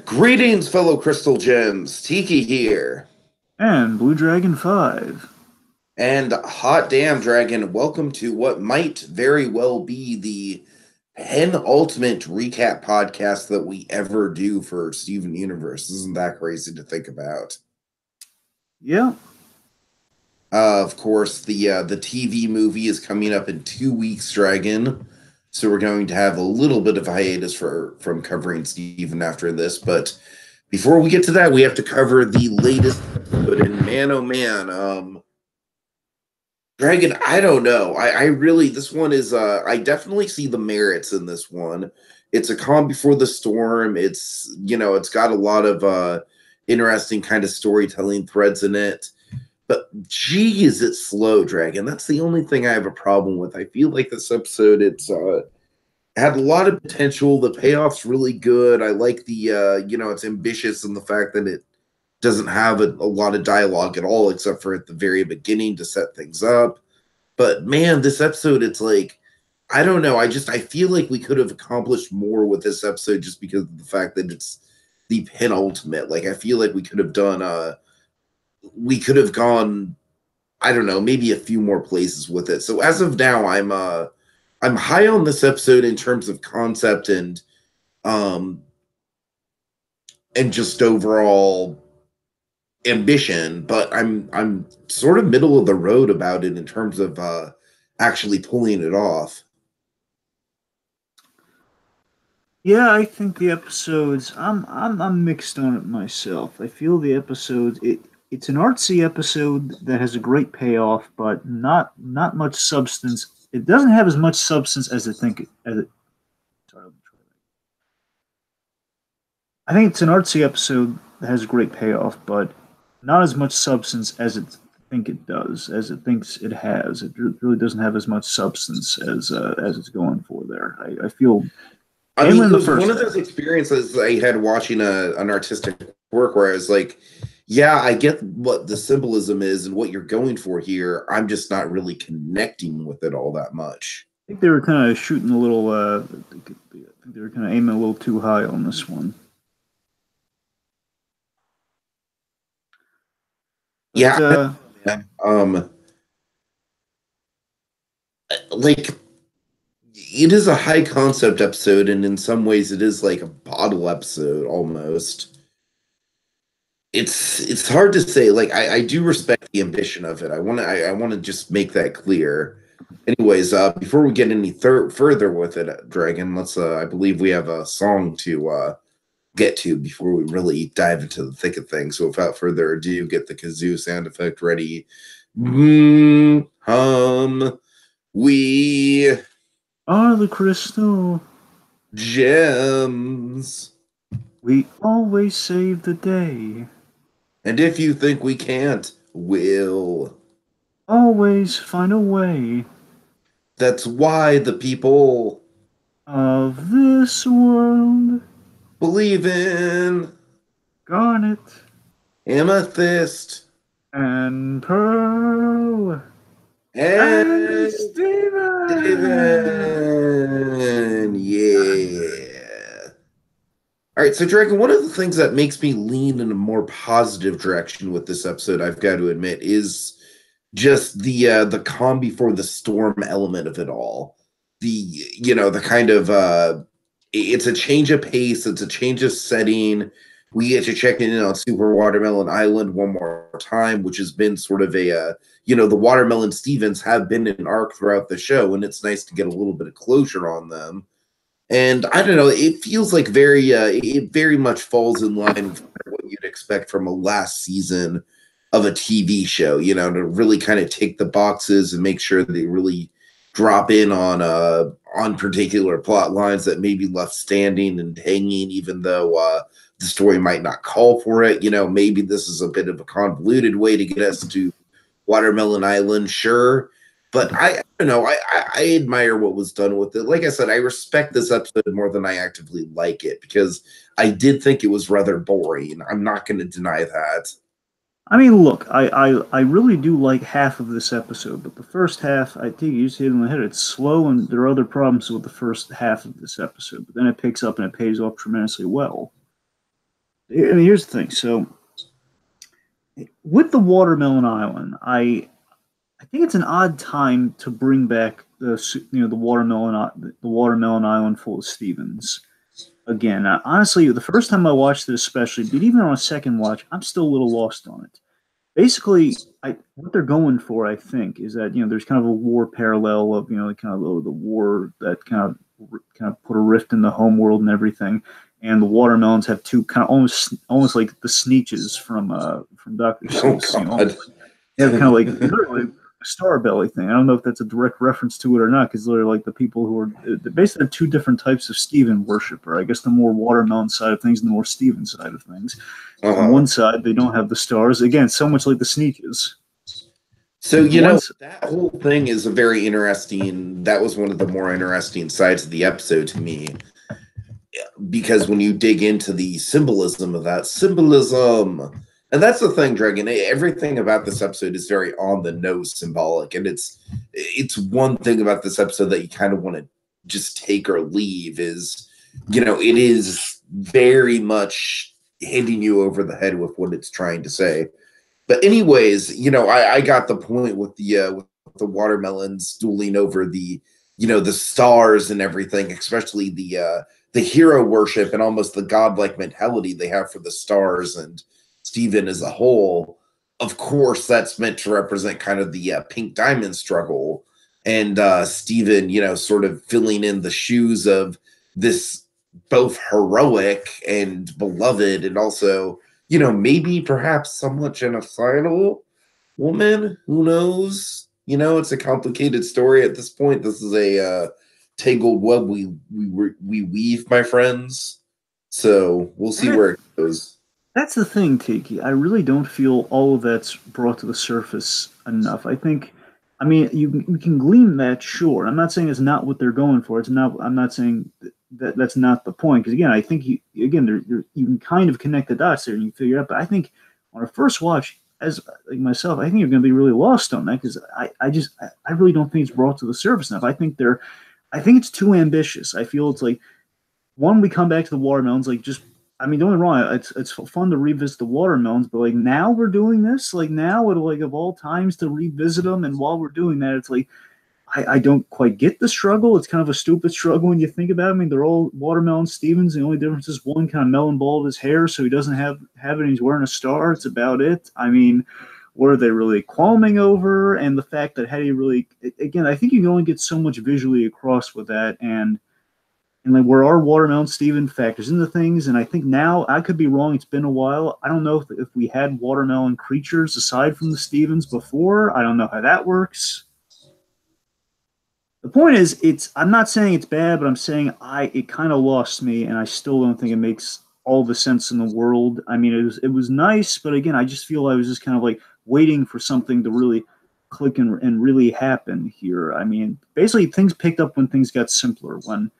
Greetings, fellow crystal gems. Tiki here. And BlueDragonFive. And hot damn, Dragon, welcome to what might very well be the penultimate recap podcast that we ever do for Steven Universe. Isn't that crazy to think about? Yeah. Of course, the TV movie is coming up in 2 weeks, Dragon. So we're going to have a little bit of a hiatus from covering Steven after this, but before we get to that, we have to cover the latest episode. And man, oh man, Dragon, I don't know. I really, this one is, I definitely see the merits in this one. It's a calm before the storm. It's got a lot of interesting kind of storytelling threads in it. But gee, is it slow, Dragon? That's the only thing I have a problem with. I feel like this episode, it's had a lot of potential. The payoff's really good. I like it's ambitious in the fact that it doesn't have a lot of dialogue at all, except for at the very beginning to set things up. But man, this episode, it's like, I don't know. I feel like we could have accomplished more with this episode just because of the fact that it's the penultimate. Like, I feel like we could have gone, I don't know, maybe a few more places with it. So as of now, I'm high on this episode in terms of concept um and just overall ambition, but I'm sort of middle of the road about it in terms of actually pulling it off. Yeah, I think the episodes I'm mixed on it myself. I feel the episode it's an artsy episode that has a great payoff, but not much substance. It doesn't have as much substance as it sorry, let me try that. I think it's an artsy episode that has a great payoff, but not as much substance as it think it does, as it thinks it has. It really doesn't have as much substance as it's going for there. I feel I mainly mean, in it the was first one of half. those experiences I had watching an artistic work where I was like, yeah, I get what the symbolism is and what you're going for here. I'm just not really connecting with it all that much. I think they were kind of shooting a little. I think they were kind of aiming a little too high on this one. Yeah, But I don't know, man. Like it is a high concept episode, and in some ways, it is like a bottle episode almost. It's hard to say. Like I do respect the ambition of it. I want to just make that clear. Anyways, before we get any further with it, Dragon, let's. I believe we have a song to get to before we really dive into the thick of things. So without further ado, get the kazoo sound effect ready. We are the crystal. gems. We always save the day. And if you think we can't, we'll. Always find a way That's why the people of this world. believe in Garnet amethyst and pearl and and Steven. Steven. Yeah. All right, so Dragon, one of the things that makes me lean in a more positive direction with this episode, I've got to admit, is just the calm before the storm element of it all. The kind of it's a change of pace, it's a change of setting. We get to check in on Super Watermelon Island one more time, which has been sort of the Watermelon Stevens have been an arc throughout the show, and it's nice to get a little bit of closure on them. And I don't know, it feels like it very much falls in line with what you'd expect from a last season of a TV show, to really kind of tick the boxes and make sure they really drop in on particular plot lines that may be left standing and hanging, even though the story might not call for it. Maybe this is a bit of a convoluted way to get us to Watermelon Island, sure. But I don't know. I admire what was done with it. Like I said, I respect this episode more than I actively like it because I did think it was rather boring. I'm not going to deny that. I mean, look, I really do like half of this episode, but the first half, I think you just hit it on the head. It's slow, and there are other problems with the first half of this episode, but then it picks up and it pays off tremendously well. I mean, here's the thing. So with the Watermelon Island, I think it's an odd time to bring back the Watermelon Island full of Stevens again. Honestly, the first time I watched it, especially, but even on a second watch, I'm still a little lost on it. Basically, what they're going for, I think, is that there's kind of a war parallel of kind of the war that kind of put a rift in the home world and everything. And the watermelons have two kind of almost like the Sneetches from Doctor Oh Seuss. God. They have kind of like literally a star belly thing. I don't know if that's a direct reference to it or not, because they're like the people who are basically two different types of Stephen worshiper. I guess the more watermelon side of things and the more Stephen side of things. On Uh-huh. one side, they don't have the stars. Again, so much like the Sneetches. So, On one side, that whole thing is a very interesting, that was one of the more interesting sides of the episode to me. Because when you dig into the symbolism of that symbolism, and that's the thing, Dragon, everything about this episode is very on the nose symbolic. And it's one thing about this episode that you kind of want to just take or leave is, it is very much hitting you over the head with what it's trying to say. But anyways, I got the point with the watermelons dueling over the stars and everything, especially the hero worship and almost the godlike mentality they have for the stars and Steven as a whole. Of course, that's meant to represent kind of the pink diamond struggle and Steven, sort of filling in the shoes of this both heroic and beloved and also maybe perhaps somewhat genocidal woman. Who knows? It's a complicated story at this point. This is a tangled web we weave, my friends. So we'll see where it goes. that's the thing, Tiki. I really don't feel all of that's brought to the surface enough. I mean, you can glean that, sure. I'm not saying it's not what they're going for. It's not. I'm not saying that that's not the point. Because again, I think you can kind of connect the dots there and you figure it out. But I think on a first watch, as like myself, I think you're going to be really lost on that because I really don't think it's brought to the surface enough. I think it's too ambitious. I feel it's like one, we come back to the watermelons, like just I mean, don't get me wrong, it's fun to revisit the watermelons, but like now we're doing this, like now like of all times to revisit them, and while we're doing that, it's like I don't quite get the struggle. It's kind of a stupid struggle when you think about it. I mean, they're all watermelon Stevens. The only difference is one kind of melon balled his hair, so he doesn't have it. And he's wearing a star. It's about it. I mean, what are they really qualming over? And the fact that how do you really again? I think you can only get so much visually across with that, and like where our watermelon Steven factors into things. And I think now I could be wrong. It's been a while. I don't know if we had watermelon creatures aside from the Stevens before. I don't know how that works. The point is, I'm not saying it's bad, but I'm saying it kind of lost me, and I still don't think it makes all the sense in the world. I mean, it was nice, but again, I just feel I was just kind of like waiting for something to really click and really happen here. I mean, basically, things picked up when things got simpler. When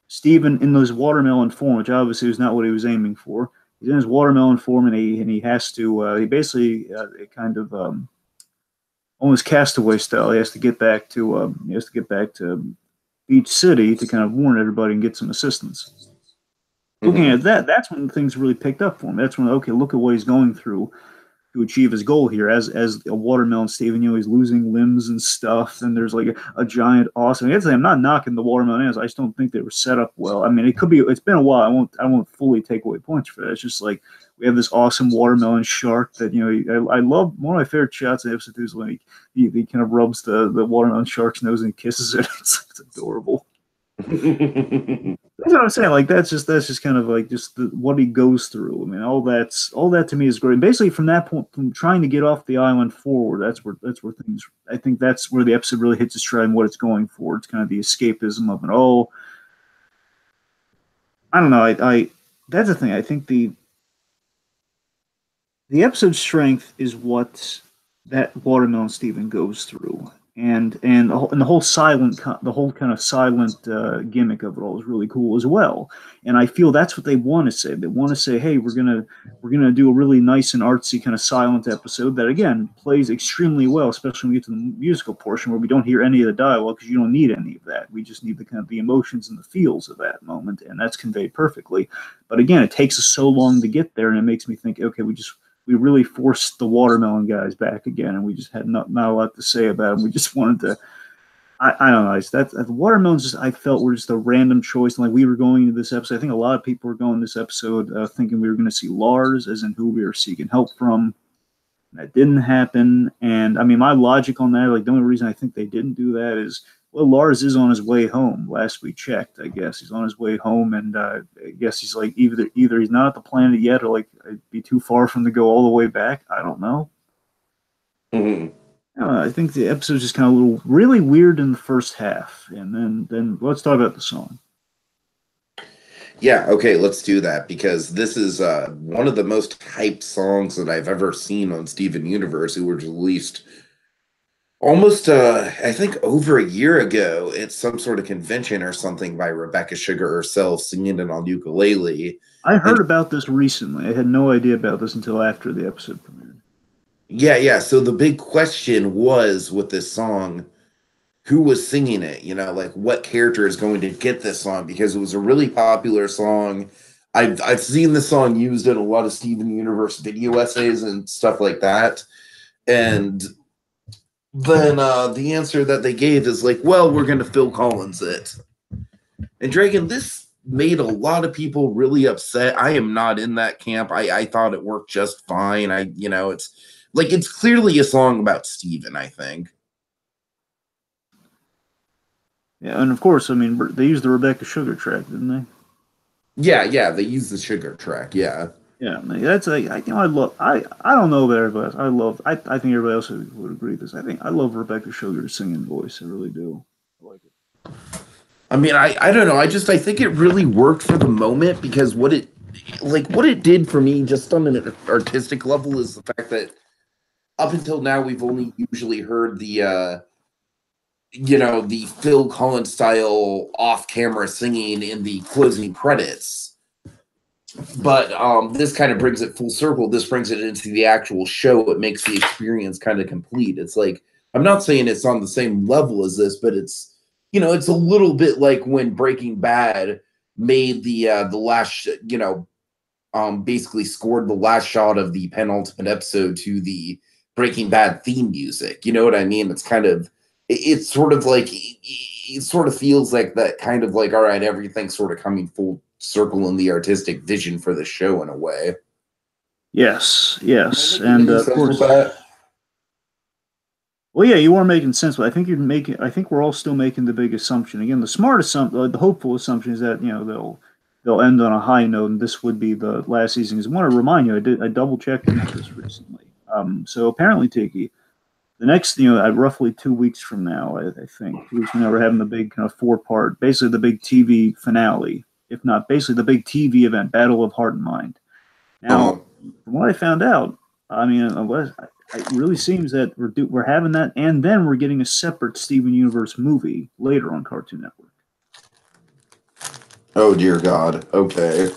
Steven in those watermelon form, which obviously was not what he was aiming for. He's in his watermelon form, and he has to he basically kind of almost castaway style. He has to get back to Beach City to kind of warn everybody and get some assistance. Looking Mm-hmm. at that, that's when things really picked up for him. That's when okay, look at what he's going through to achieve his goal here. As a watermelon Steven, he's losing limbs and stuff, and there's like a giant awesome. I'm not knocking the watermelon animals. I just don't think they were set up well. I mean, it could be. It's been a while. I won't fully take away points for that. It's just like we have this awesome watermelon shark that I love. One of my favorite shots in the episode is when he kind of rubs the watermelon shark's nose and kisses it. It's adorable. That's what I'm saying. Like that's just kind of like just what he goes through. I mean, all that to me is great. Basically, from that point, from trying to get off the island forward, that's where things. I think that's where the episode really hits its stride and what it's going for. It's kind of the escapism of it. Oh, I don't know. I that's the thing. I think the episode strength is what that watermelon Steven goes through, and the whole the whole kind of silent gimmick of it all is really cool as well. And I feel that's what they want to say. They want to say, hey, we're gonna do a really nice and artsy kind of silent episode that again plays extremely well, especially when we get to the musical portion where we don't hear any of the dialogue because you don't need any of that. We just need the kind of the emotions and the feels of that moment, and that's conveyed perfectly. But again, it takes us so long to get there, and it makes me think, okay, we really forced the watermelon guys back again, and we just had not a lot to say about them. We just wanted to. I don't know. The watermelons just I felt were just a random choice. And like we were going into this episode, I think a lot of people were going this episode thinking we were going to see Lars, as in who we were seeking help from. That didn't happen. And I mean, my logic on that, like the only reason I think they didn't do that is, well, Lars is on his way home. Last we checked, I guess he's on his way home, and I guess he's like either he's not at the planet yet, or like it'd be too far from to go all the way back. I don't know. Mm-hmm. I think the episode's just kind of a little really weird in the first half, and then let's talk about the song. Yeah, okay, let's do that because this is one of the most hyped songs that I've ever seen on Steven Universe. It was released almost, I think, over a year ago at some sort of convention or something by Rebecca Sugar herself singing it on ukulele. I heard about this recently. I had no idea about this until after the episode premiered. Yeah. So the big question was with this song, who was singing it? You know, like what character is going to get this song? Because it was a really popular song. I've seen this song used in a lot of Steven Universe video essays and stuff like that. And then the answer that they gave is like, well, we're going to Phil Collins it. And Dragon, this made a lot of people really upset. I am not in that camp. I thought it worked just fine. It's clearly a song about Steven, I think. Yeah, and of course, I mean, they used the Rebecca Sugar track, didn't they? Yeah, they used the Sugar track, yeah. Yeah, that's I love I don't know about everybody else. I think everybody else would agree with this. I love Rebecca Sugar's singing voice. I really do. I like it. I mean, I don't know. I think it really worked for the moment because what it did for me just on an artistic level is the fact that up until now we've only usually heard the the Phil Collins style off-camera singing in the closing credits. But this kind of brings it full circle. This brings it into the actual show. It makes the experience kind of complete. It's like, I'm not saying it's on the same level as this, but it's, it's a little bit like when Breaking Bad made the last, basically scored the last shot of the penultimate episode to the Breaking Bad theme music. You know what I mean? It's kind of, it's sort of like, it sort of feels like that kind of like, all right, everything's sort of coming full circle in the artistic vision for the show in a way. Yes, and of course. Well, yeah, you are making sense, but I think I think we're all still making the big assumption. Again, the smart assumption, the hopeful assumption is that they'll end on a high note, and this would be the last season. Because I want to remind you, I double checked this recently. So apparently, Tiki, the next, roughly 2 weeks from now, I think 2 weeks from now, we're having the big kind of 4-part, basically the big TV finale, if not basically the big TV event, Battle of Heart and Mind. Now, from what I found out, I mean, it really seems that we're having that, and then we're getting a separate Steven Universe movie later on Cartoon Network. Oh dear God! Okay.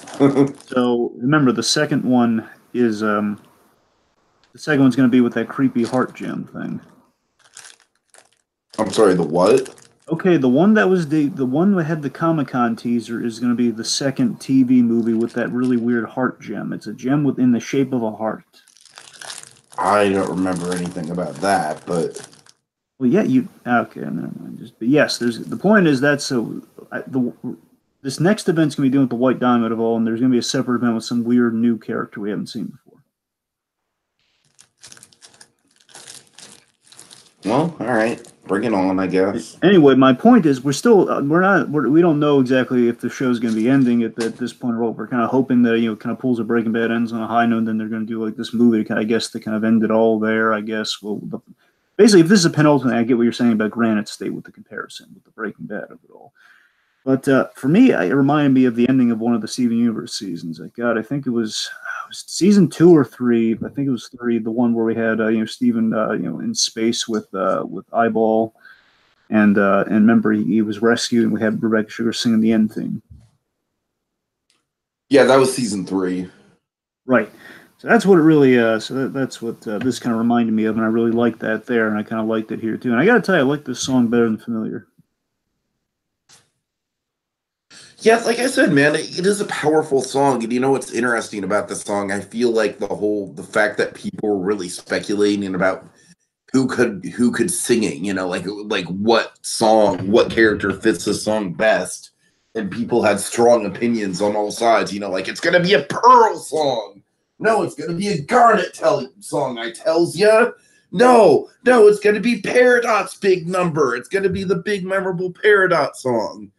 So remember, the second one is the second one's going to be with that creepy heart gem thing. I'm sorry, the what? Okay, the one that was the one that had the Comic-Con teaser is going to be the second TV movie with that really weird heart gem. It's a gem within the shape of a heart. I don't remember anything about that, but well, yeah, okay. Never mind. But yes, the point is that this next event's going to be dealing with the White Diamond of all, and there's going to be a separate event with some weird new character we haven't seen before. Well, all right, bring it on, I guess. Anyway, my point is, we don't know exactly if the show's going to be ending at this point at all. We're kind of hoping that kind of pulls a Breaking Bad, ends on a high note, and then they're going to do like this movie to kind of end it all there. I guess. Well, basically, if this is a penultimate, I get what you're saying about Granite State with the comparison with the Breaking Bad of it all. But for me, it reminded me of the ending of one of the Steven Universe seasons. I think it was season 2 or 3. I think it was 3. The one where we had Steven in space with Eyeball, and remember he was rescued, and we had Rebecca Sugar singing the end theme. Yeah, that was season 3. Right. So that's what it really. That's what this kind of reminded me of, and I really liked that there, and I kind of liked it here too. And I got to tell you, I like this song better than Familiar. Yeah, like I said, man, it is a powerful song. And you know what's interesting about the song? I feel like the fact that people were really speculating about who could sing it, like what song, what character fits the song best. And people had strong opinions on all sides, like it's gonna be a Pearl song. No, it's gonna be a Garnet song, I tells ya. No, it's gonna be Peridot's big number. It's gonna be the big memorable Peridot song.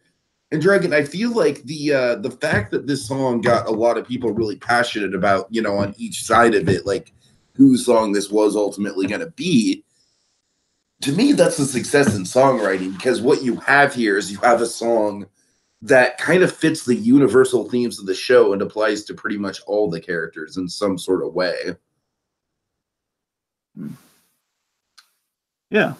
And Dragon, I feel like the fact that this song got a lot of people really passionate about, on each side of it, like whose song this was ultimately going to be, to me, that's a success in songwriting, because what you have here is you have a song that kind of fits the universal themes of the show and applies to pretty much all the characters in some sort of way. Yeah.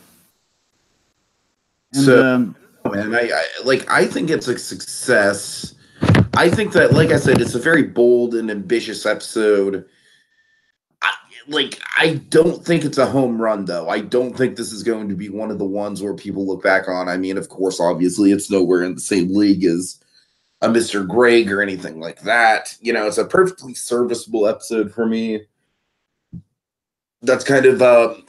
And, so, man, I think it's a success. I think that, like I said, it's a very bold and ambitious episode. I don't think it's a home run, though. I don't think this is going to be one of the ones where people look back on. I mean, of course, obviously, it's nowhere in the same league as a Mr. Greg or anything like that. It's a perfectly serviceable episode for me. That's kind of,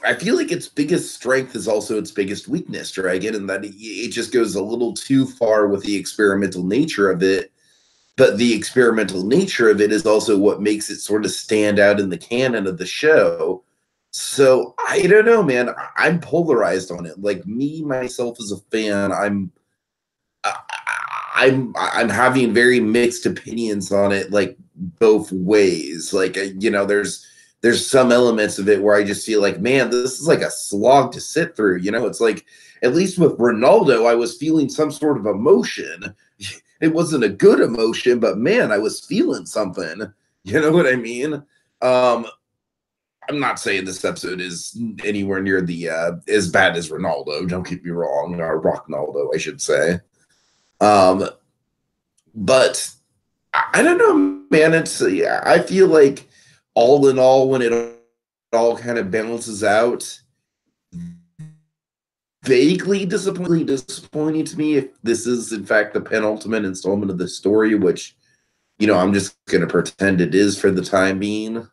I feel like its biggest strength is also its biggest weakness, Dragon, and that it just goes a little too far with the experimental nature of it. But the experimental nature of it is also what makes it sort of stand out in the canon of the show. So I don't know, man. I'm polarized on it. Like me, myself as a fan, I'm having very mixed opinions on it, like both ways. Like there's some elements of it where I just feel like, man, this is like a slog to sit through. It's like, at least with Ronaldo, I was feeling some sort of emotion. It wasn't a good emotion, but man, I was feeling something. You know what I mean? I'm not saying this episode is anywhere near the as bad as Ronaldo. Don't get me wrong, or Rocknaldo, I should say. But I don't know, man. I feel like all in all, when it all kind of balances out, vaguely disappointing to me if this is in fact the penultimate installment of the story, which I'm just going to pretend it is for the time being.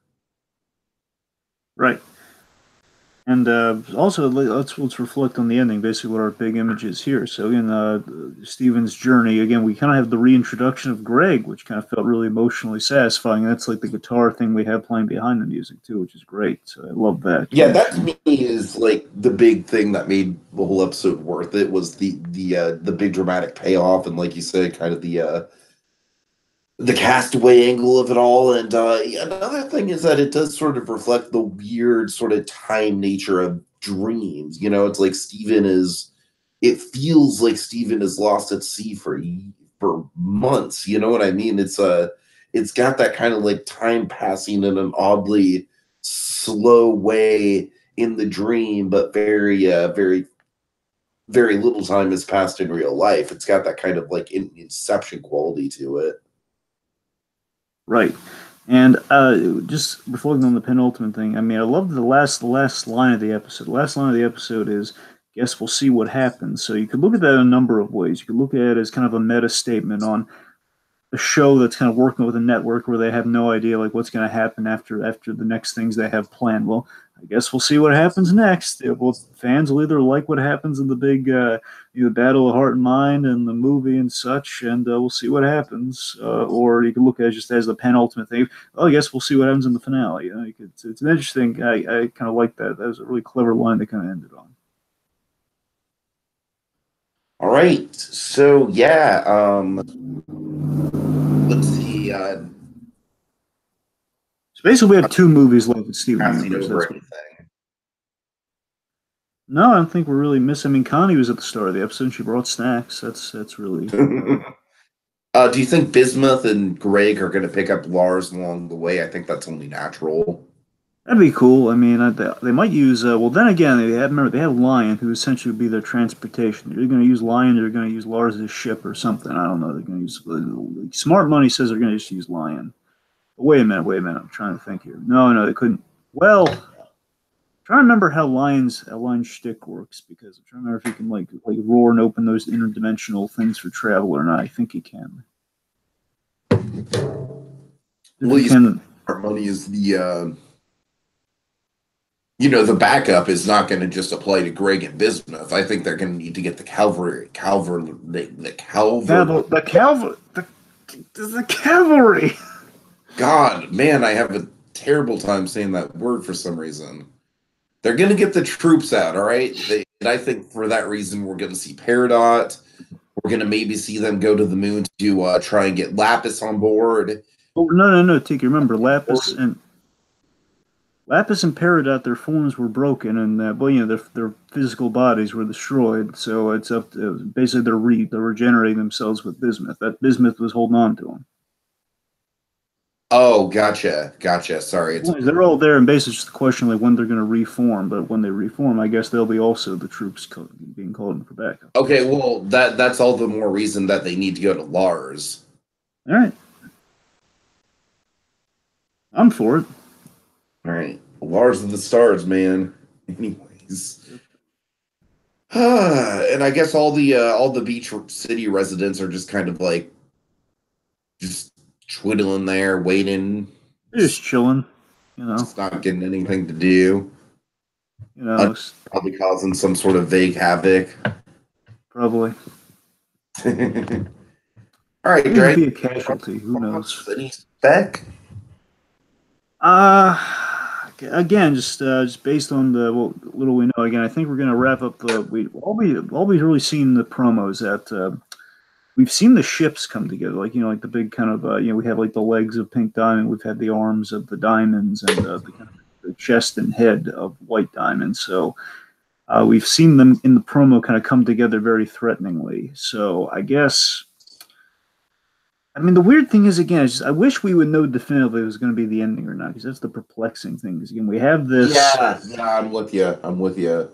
Right. And also, let's reflect on the ending, basically what our big image is here. So in Steven's journey, again, we kind of have the reintroduction of Greg, which kind of felt really emotionally satisfying. That's like the guitar thing we have playing behind the music, too, which is great. So I love that. Yeah, that to me is like the big thing that made the whole episode worth it, was the big dramatic payoff, and like you said, kind of the castaway angle of it all. And another thing is that it does sort of reflect the weird sort of time nature of dreams. It's like it feels like Steven is lost at sea for months. You know what I mean? It's got that kind of like time passing in an oddly slow way in the dream, but very very little time has passed in real life. It's got that kind of like inception quality to it. Right. And just reflecting on the penultimate thing, I mean, I love the last line of the episode. The last line of the episode is, "Guess we'll see what happens." So you could look at that in a number of ways. You could look at it as kind of a meta statement on a show that's kind of working with a network where they have no idea like what's going to happen after the next things they have planned. Well, I guess we'll see what happens next. Well, fans will either like what happens in the big Battle of Heart and Mind and the movie and such, and we'll see what happens. Or you can look at it just as the penultimate thing. Oh, I guess we'll see what happens in the finale. It's an interesting. I kind of like that. That was a really clever line to kind of end it on. All right. So yeah, let's see. So basically, we have 2 movies left with Steven Universe. Over anything. No, I don't think we're really missing. I mean, Connie was at the start of the episode. And she brought snacks. That's really. Do you think Bismuth and Greg are going to pick up Lars along the way? I think that's only natural. That'd be cool. I mean, they might use. Well, then again, remember they have Lion, who essentially would be their transportation. They're going to use Lion. They're going to use Lars' ship or something. I don't know. They're going to use. Smart Money says they're going to just use Lion. But wait a minute. Wait a minute. I'm trying to think here. No, they couldn't. Well, I'm trying to remember how Lion's shtick works because I'm trying to remember if he can like roar and open those interdimensional things for travel or not. I think he can. Well, Smart Money is the. The backup is not going to just apply to Greg and Bismuth. I think they're going to need to get the cavalry. God, man, I have a terrible time saying that word for some reason. They're going to get the troops out, all right? And I think for that reason, we're going to see Peridot. We're going to maybe see them go to the moon to try and get Lapis on board. Oh, no, Tiki. Remember, Lapis and Peridot, their forms were broken, and their physical bodies were destroyed. So it's up to basically they're regenerating themselves with Bismuth. That Bismuth was holding on to them. Oh, gotcha. Sorry, they're all there, and basically just the question like when they're going to reform. But when they reform, I guess they'll be also the troops being called in for backup. Okay, well that's all the more reason that they need to go to Lars. All right, I'm for it. All right, Lars of the Stars, man. Anyways, and I guess all the beach city residents are just kind of like just twiddling there, waiting, just chilling, just not getting anything to do. Probably causing some sort of vague havoc. Probably. All right, Drake. Be a casualty. Who knows? Any spec? Again, just based on the little we know. Again, I think we're going to wrap up all we really seen the promos that we've seen the ships come together, like the big kind of we have like the legs of Pink Diamond, we've had the arms of the Diamonds, and the kind of the chest and head of White Diamond. So we've seen them in the promo kind of come together very threateningly. So I guess. I mean, the weird thing is, again, I wish we would know definitively if it was going to be the ending or not, because that's the perplexing thing. Because again, we have this. Yeah, I'm with you.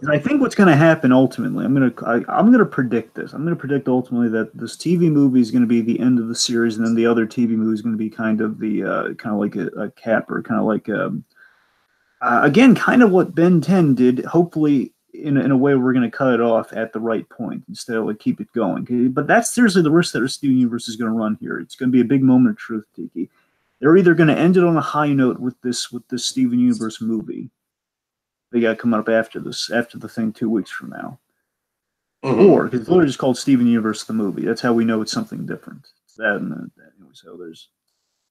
And I think what's going to happen ultimately, I'm going to predict this. I'm going to predict ultimately that this TV movie is going to be the end of the series, and then the other TV movie is going to be kind of like a cap, or kind of like again, kind of what Ben 10 did. Hopefully, in a way, we're going to cut it off at the right point instead of like keep it going. But that's seriously the risk that the Steven Universe is going to run here. It's going to be a big moment of truth, Tiki. They're either going to end it on a high note with this Steven Universe movie. They got coming up after the thing 2 weeks from now, or because it's literally just called Steven Universe the movie. That's how we know it's something different. It's that and that. Anyway, so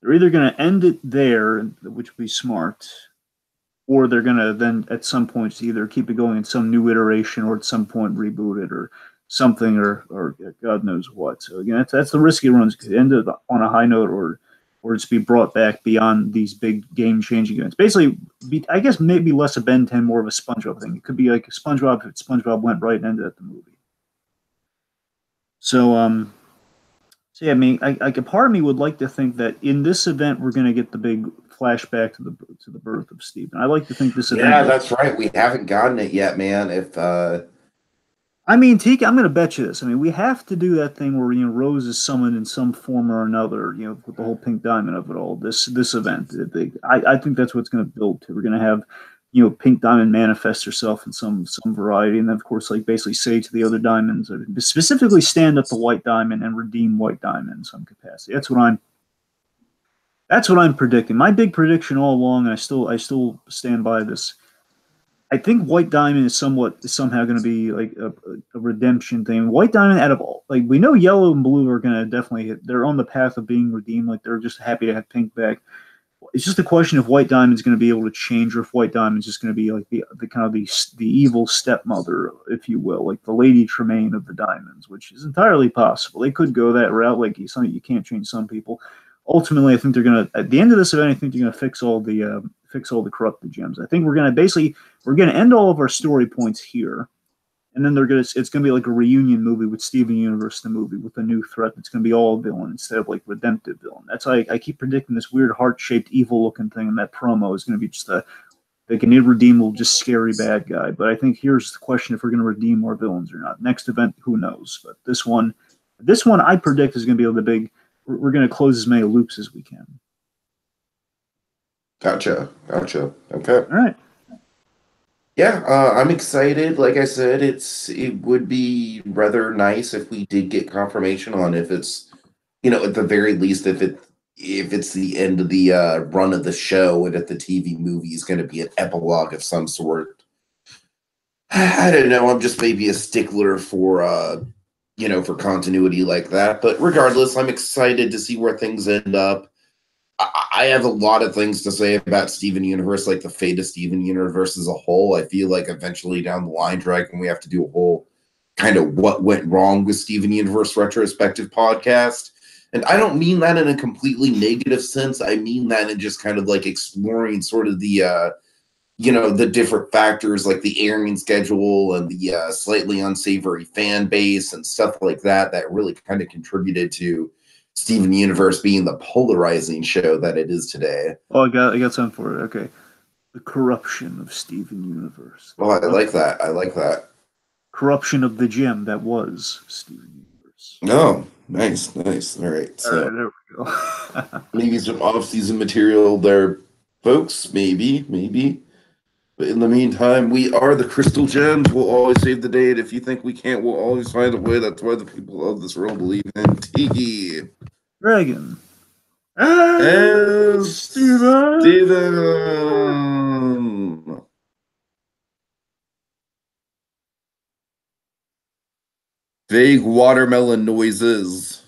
they're either going to end it there, which would be smart. Or they're going to then at some point either keep it going in some new iteration or at some point reboot it or something or God knows what. So again, that's the risk it runs. It could end it on a high note or just be brought back beyond these big game-changing events. Basically, I guess maybe less a Ben 10, more of a SpongeBob thing. It could be like SpongeBob if SpongeBob went right and ended at the movie. So yeah, I mean, a part of me would like to think that in this event we're going to get the big flashback to the birth of Stephen. I like to think this event. Yeah, that's right. We haven't gotten it yet, man. I mean, Tiki, I'm going to bet you this. I mean, we have to do that thing where Rose is summoned in some form or another. With the whole Pink Diamond of it all. This event, I think that's what's going to build to. We're going to have Pink Diamond manifest herself in some variety, and then of course, like basically say to the other diamonds, or specifically stand up to White Diamond and redeem White Diamond in some capacity. That's what I'm predicting. My big prediction all along, and I still stand by this. I think White Diamond is somehow going to be like a redemption thing. White Diamond, out of all, like we know, Yellow and Blue are going to definitely they're on the path of being redeemed. Like they're just happy to have Pink back. It's just a question if White Diamond's going to be able to change, or if White Diamond's just going to be like the kind of the evil stepmother, if you will, like the Lady Tremaine of the Diamonds, which is entirely possible. They could go that route. Like something you can't change some people. Ultimately, I think they're going to, at the end of this event, I think they're going to fix all the corrupted gems. I think we're going to end all of our story points here, And then it's gonna be like a reunion movie with Steven Universe, the movie with a new threat. It's gonna be all villain instead of like redemptive villain. That's why I keep predicting this weird heart shaped evil looking thing in that promo is gonna be just a like an irredeemable, just scary bad guy. But I think here's the question: if we're gonna redeem more villains or not. Next event, who knows? But this one I predict is gonna be the big. We're gonna close as many loops as we can. Gotcha. Okay. All right. Yeah, I'm excited. Like I said, it would be rather nice if we did get confirmation on if it's, at the very least, if it's the end of the run of the show and if the TV movie is going to be an epilogue of some sort. I don't know. I'm just maybe a stickler for for continuity like that. But regardless, I'm excited to see where things end up. I have a lot of things to say about Steven Universe, like the fate of Steven Universe as a whole. I feel like eventually down the line, Dragon, we have to do a whole kind of what went wrong with Steven Universe retrospective podcast. And I don't mean that in a completely negative sense. I mean that in just kind of like exploring sort of the different factors like the airing schedule and the slightly unsavory fan base and stuff like that really kind of contributed to Steven Universe being the polarizing show that it is today. Oh, I got something for it. Okay, the corruption of Steven Universe. Oh, I like that. I like that. Corruption of the gem that was Steven Universe. Oh, nice. All right. All So right, there we go. maybe some off-season material there, folks. Maybe. But in the meantime, we are the Crystal Gems. We'll always save the date. If you think we can't, we'll always find a way. That's why the people of this world believe in Tiki. Dragon. And Steven. Steven. Vague watermelon noises.